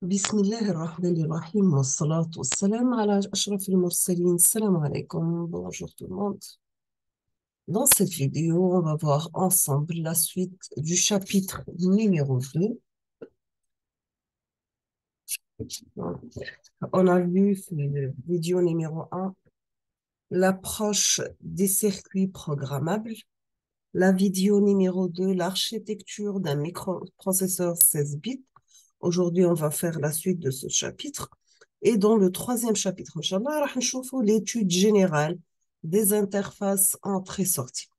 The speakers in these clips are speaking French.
بسم الله الرحمن الرحيم والصلاة والسلام على أشرف المرسلين. Salam alaikum, bonjour tout le monde. Dans cette vidéo, on va voir ensemble la suite du chapitre numéro 2. On a vu le vidéo numéro 1, l'approche des circuits programmables. La vidéo numéro 2, l'architecture d'un microprocesseur 16 bits. Aujourd'hui, on va faire la suite de ce chapitre. Et dans le troisième chapitre, Inch'Allah, on va voir l'étude générale des interfaces entrée-sortie.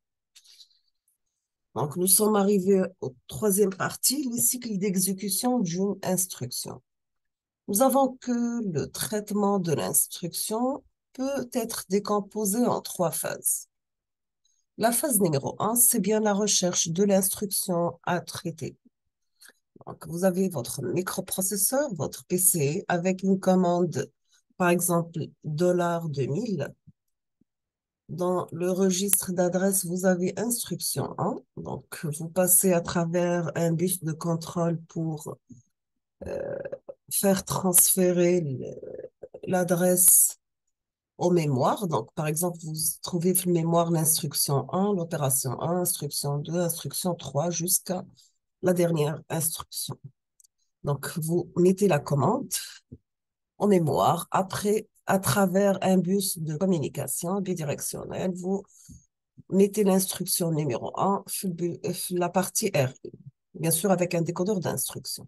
Donc, nous sommes arrivés au troisième partie, les cycles d'exécution d'une instruction. Nous avons que le traitement de l'instruction peut être décomposé en trois phases. La phase numéro 1, c'est bien la recherche de l'instruction à traiter. Donc, vous avez votre microprocesseur, votre PC, avec une commande, par exemple, $2000. Dans le registre d'adresse, vous avez instruction 1. Donc, vous passez à travers un bus de contrôle pour faire transférer l'adresse aux mémoires. Donc, par exemple, vous trouvez dans mémoire l'instruction 1, l'opération 1, instruction 2, instruction 3, jusqu'à la dernière instruction. Donc, vous mettez la commande en mémoire. Après, à travers un bus de communication bidirectionnel, vous mettez l'instruction numéro 1, la partie R, bien sûr avec un décodeur d'instruction.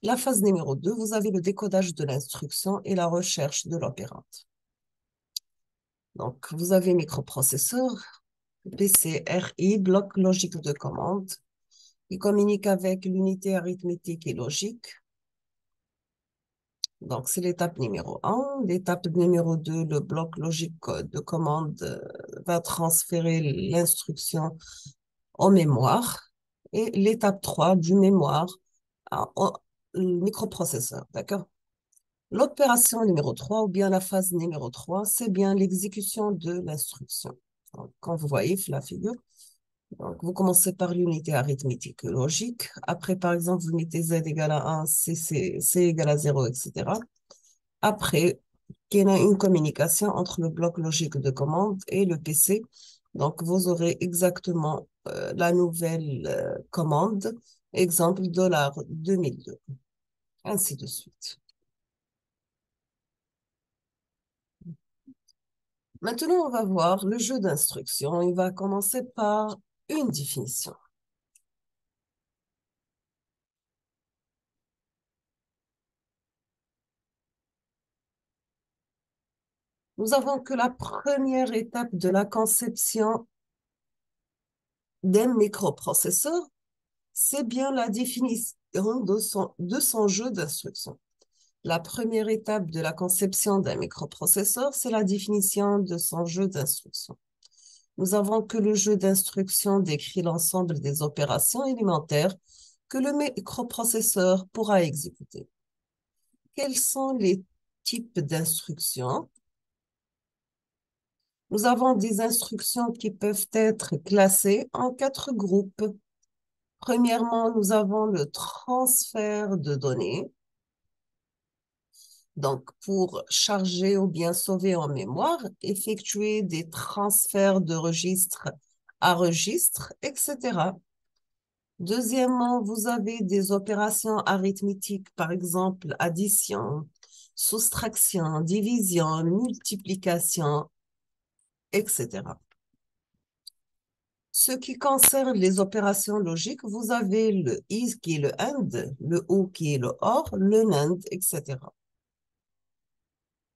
La phase numéro 2, vous avez le décodage de l'instruction et la recherche de l'opérante. Donc, vous avez microprocesseur, PC, RI, bloc logique de commande. Il communique avec l'unité arithmétique et logique. Donc, c'est l'étape numéro 1. L'étape numéro 2, le bloc logique de commande va transférer l'instruction en mémoire. Et l'étape 3 du mémoire au microprocesseur, d'accord? L'opération numéro 3 ou bien la phase numéro 3, c'est bien l'exécution de l'instruction. Quand vous voyez la figure, donc vous commencez par l'unité arithmétique logique. Après, par exemple, vous mettez Z égale à 1, C égale à 0, etc. Après, il y a une communication entre le bloc logique de commande et le PC. Donc, vous aurez exactement la nouvelle commande, exemple $2002, ainsi de suite. Maintenant, on va voir le jeu d'instruction. Il va commencer par une définition. Nous avons que la première étape de la conception d'un microprocesseur, c'est bien la définition de son jeu d'instruction. La première étape de la conception d'un microprocesseur, c'est la définition de son jeu d'instruction. Nous avons que le jeu d'instruction décrit l'ensemble des opérations élémentaires que le microprocesseur pourra exécuter. Quels sont les types d'instructions? Nous avons des instructions qui peuvent être classées en 4 groupes. Premièrement, nous avons le transfert de données. Donc, pour charger ou bien sauver en mémoire, effectuer des transferts de registre à registre, etc. Deuxièmement, vous avez des opérations arithmétiques, par exemple addition, soustraction, division, multiplication, etc. Ce qui concerne les opérations logiques, vous avez le IS qui est le AND, le OR qui est le OR, le NAND, etc.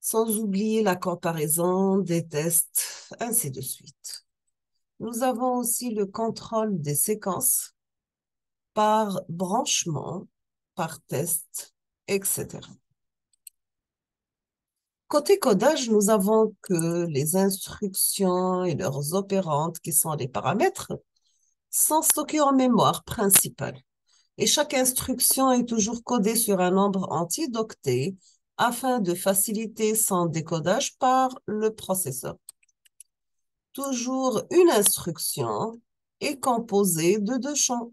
Sans oublier la comparaison des tests, ainsi de suite. Nous avons aussi le contrôle des séquences par branchement, par test, etc. Côté codage, nous avons que les instructions et leurs opérandes, qui sont les paramètres, sont stockés en mémoire principale. Et chaque instruction est toujours codée sur un nombre entier d'octets afin de faciliter son décodage par le processeur. Toujours une instruction est composée de 2 champs.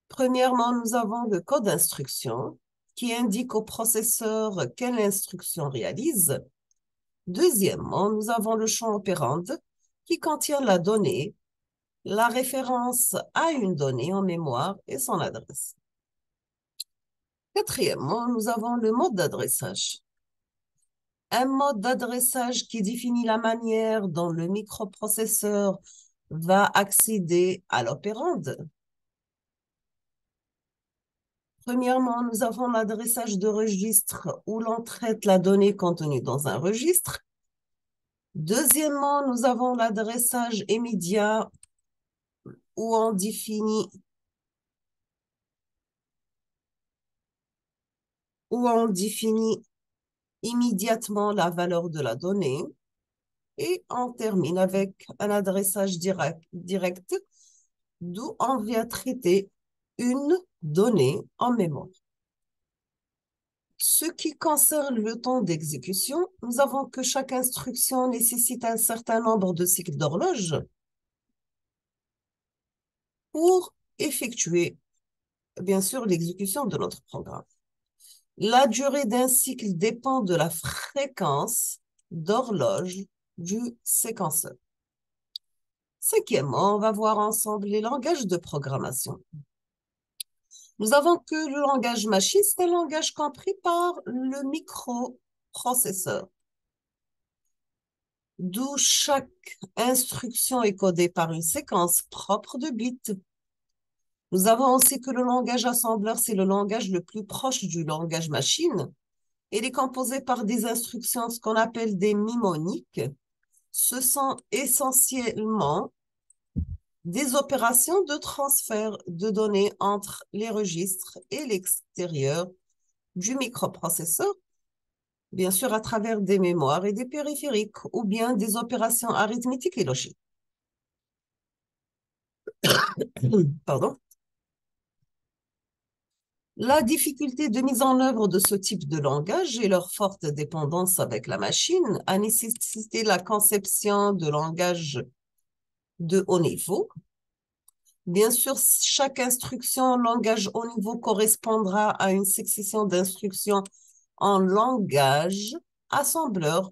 Premièrement, nous avons le code d'instruction qui indique au processeur quelle instruction réalise. Deuxièmement, nous avons le champ opérande qui contient la donnée, la référence à une donnée en mémoire et son adresse. Quatrièmement, nous avons le mode d'adressage. Un mode d'adressage qui définit la manière dont le microprocesseur va accéder à l'opérande. Premièrement, nous avons l'adressage de registre où l'on traite la donnée contenue dans un registre. Deuxièmement, nous avons l'adressage immédiat où on définit immédiatement la valeur de la donnée. Et on termine avec un adressage direct d'où on vient traiter une donnée en mémoire. Ce qui concerne le temps d'exécution, nous avons que chaque instruction nécessite un certain nombre de cycles d'horloge pour effectuer, bien sûr, l'exécution de notre programme. La durée d'un cycle dépend de la fréquence d'horloge du séquenceur. Cinquièmement, on va voir ensemble les langages de programmation. Nous avons que le langage machine, c'est un langage compris par le microprocesseur, d'où chaque instruction est codée par une séquence propre de bits. Nous avons aussi que le langage assembleur, c'est le langage le plus proche du langage machine. Il est composé par des instructions, ce qu'on appelle des mnémoniques. Ce sont essentiellement des opérations de transfert de données entre les registres et l'extérieur du microprocesseur, bien sûr à travers des mémoires et des périphériques, ou bien des opérations arithmétiques et logiques. Pardon. La difficulté de mise en œuvre de ce type de langage et leur forte dépendance avec la machine a nécessité la conception de langages de haut niveau. Bien sûr, chaque instruction en langage haut niveau correspondra à une succession d'instructions en langage assembleur.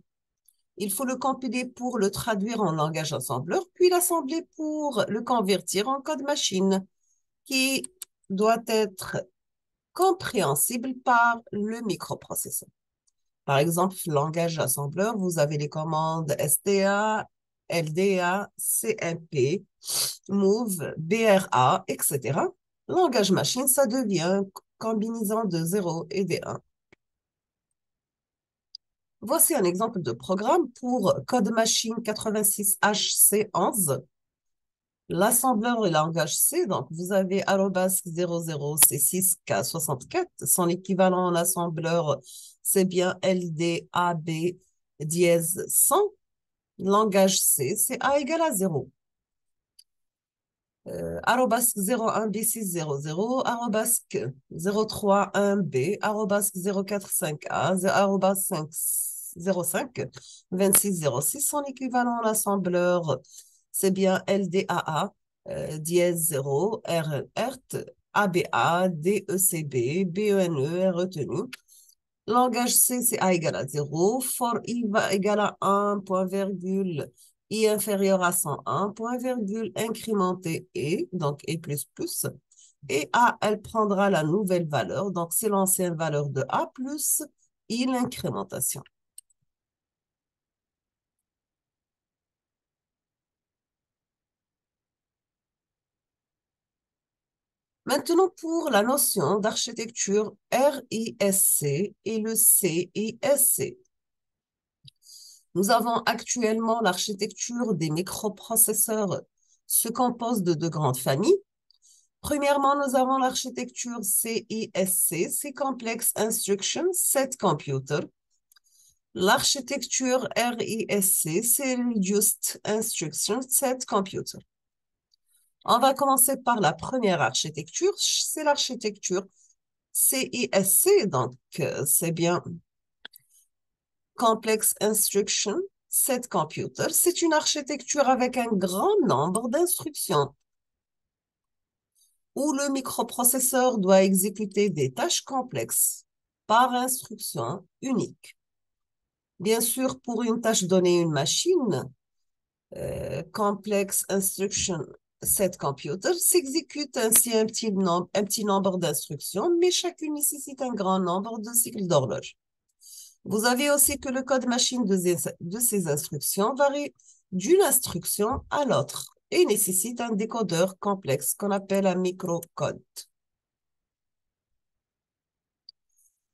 Il faut le compiler pour le traduire en langage assembleur, puis l'assembler pour le convertir en code machine, qui doit être compréhensible par le microprocesseur. Par exemple, langage assembleur, vous avez les commandes STA, LDA, CMP, Move, BRA, etc. Langage machine, ça devient combinaison de 0 et des 1. Voici un exemple de programme pour code machine 86HC11. L'assembleur est langage C, donc vous avez arrobasque 00C6K64. Son équivalent en assembleur, c'est bien LDAB dièse 100. Langage C, c'est A égale à 0. Arrobasque 01B600, arrobasque 031B, arrobasque 045A, arrobasque 05, 2606. Son équivalent en assembleur, c'est bien LDAA, dièse 0, RT, ABA, DECB, BENE, retenu. Langage C, c'est A égale à 0. For I va égal à 1, point virgule, I inférieur à 101, point virgule, incrémenté E, donc E++. Et A, elle prendra la nouvelle valeur, donc c'est l'ancienne valeur de A plus I l'incrémentation. Maintenant, pour la notion d'architecture RISC et le CISC. Nous avons actuellement l'architecture des microprocesseurs se compose de deux grandes familles. Premièrement, nous avons l'architecture CISC, c'est Complex Instruction Set Computer. L'architecture RISC, c'est Reduced Instruction Set Computer. On va commencer par la première architecture, c'est l'architecture CISC, donc c'est bien Complex Instruction Set Computer. C'est une architecture avec un grand nombre d'instructions où le microprocesseur doit exécuter des tâches complexes. par instruction unique. Bien sûr, pour une tâche donnée à une machine, Complex Instruction Set Computer s'exécute ainsi un petit nombre d'instructions, mais chacune nécessite un grand nombre de cycles d'horloge. Vous avez aussi que le code machine de ces instructions varie d'une instruction à l'autre et nécessite un décodeur complexe qu'on appelle un microcode.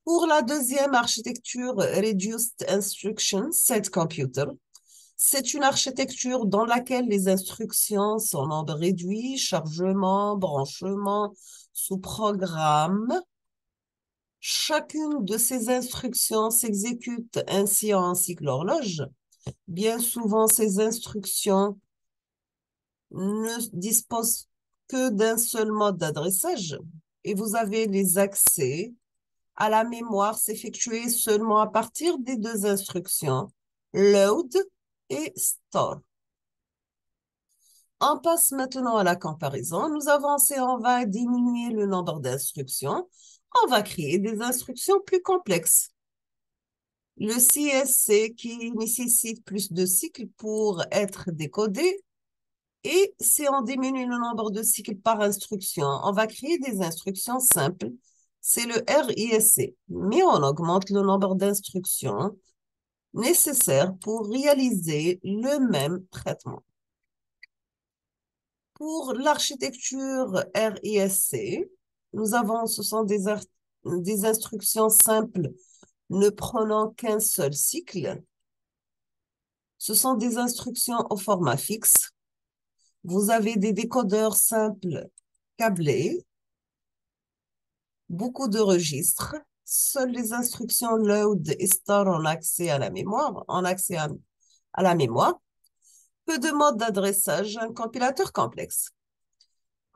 Pour la deuxième architecture Reduced Instruction Set Computer, c'est une architecture dans laquelle les instructions sont nombre réduit, chargement, branchement, sous-programme. Chacune de ces instructions s'exécute ainsi en cycle horloge. Bien souvent, ces instructions ne disposent que d'un seul mode d'adressage et vous avez les accès à la mémoire s'effectuer seulement à partir des deux instructions load et store. On passe maintenant à la comparaison. Nous avançons, on va diminuer le nombre d'instructions. On va créer des instructions plus complexes. Le CSC qui nécessite plus de cycles pour être décodé. Et si on diminue le nombre de cycles par instruction, on va créer des instructions simples. C'est le RISC. Mais on augmente le nombre d'instructions nécessaires pour réaliser le même traitement. Pour l'architecture RISC, nous avons, ce sont des instructions simples ne prenant qu'un seul cycle. Ce sont des instructions au format fixe. Vous avez des décodeurs simples câblés, beaucoup de registres. Seules les instructions load et store ont accès à la mémoire, à la mémoire. Peu de modes d'adressage, un compilateur complexe.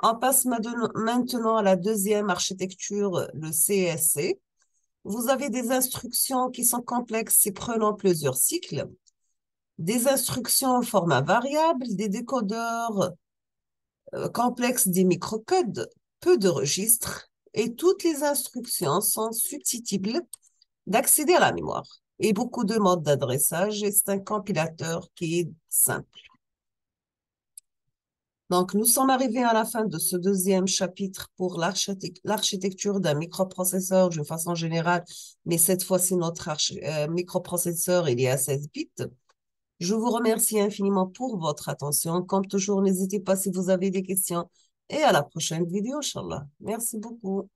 On passe maintenant à la deuxième architecture, le CSC. Vous avez des instructions qui sont complexes et prenant plusieurs cycles, des instructions au format variable, des décodeurs complexes, des microcodes, peu de registres, et toutes les instructions sont susceptibles d'accéder à la mémoire. Et beaucoup de modes d'adressage, et c'est un compilateur qui est simple. Donc, nous sommes arrivés à la fin de ce deuxième chapitre pour l'architecture d'un microprocesseur d'une façon générale, mais cette fois-ci, notre microprocesseur, il est à 16 bits. Je vous remercie infiniment pour votre attention. Comme toujours, n'hésitez pas si vous avez des questions. Et à la prochaine vidéo, Inch'Allah. Merci beaucoup.